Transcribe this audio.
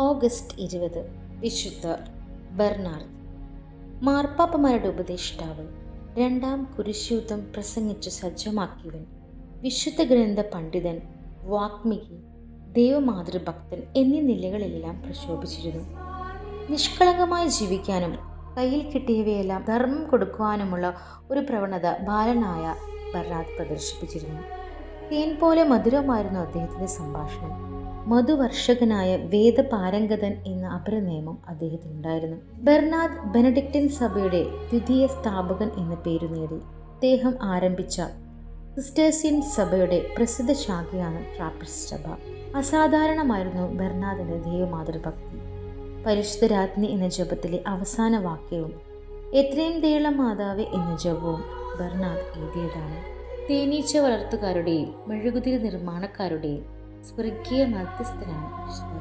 August 20 വിശുദ്ധ Bernard. മാർപ്പാപ്പമാരുടെ ഉപദേഷ്ടാവ്, രണ്ടാം കുരിശുയുദ്ധം പ്രസംഗിച്ച് സജ്ജമാക്കിയവൻ, വിശുദ്ധ ഗ്രന്ഥ പണ്ഡിതൻ, വാഗ്മികി, ദൈവമാതൃഭക്തൻ എന്നീ നിലകളിലെല്ലാം പ്രശോഭിച്ചിരുന്നു. നിഷ്കളങ്കമായി ജീവിക്കാനും കയ്യിൽ കിട്ടിയവയെല്ലാം ധർമ്മം കൊടുക്കുവാനുമുള്ള ഒരു പ്രവണത ബാലനായ ബെർണാർഡ് പ്രദർശിപ്പിച്ചിരുന്നു. തേൻ പോലെ മധുരമായിരുന്നു അദ്ദേഹത്തിൻ്റെ സംഭാഷണം. മധുവർഷകനായ വേദപാരംഗതൻ എന്ന അപരനിയമം അദ്ദേഹത്തിനുണ്ടായിരുന്നു. ബെർണാർഡ് ബെനഡിക്റ്റിൻ സഭയുടെ ദ്വിതീയ സ്ഥാപകൻ എന്ന പേരു നേടി. അദ്ദേഹം ആരംഭിച്ച സിസ്റ്റേഴ്സിയൻ സഭയുടെ പ്രസിദ്ധ ശാഖയാണ് ട്രാപ്പിസ്റ്റ് സഭ. അസാധാരണമായിരുന്നു ബെർണാർഡിന്റെ ദൈവമാതൃഭക്തി. പരിശുദ്ധ രാജ്ഞി എന്ന ജപത്തിലെ അവസാന വാക്യവും എത്രയും ദയുള്ള മാതാവേ എന്ന ജപവും ബെർണാർഡ് എഴുതിയതാണ്. തേനീച്ച വളർത്തുകാരുടെയും മെഴുകുതിരി നിർമ്മാണക്കാരുടെയും സ്വർഗീയ മധ്യസ്ഥനാണ് വിശുദ്ധ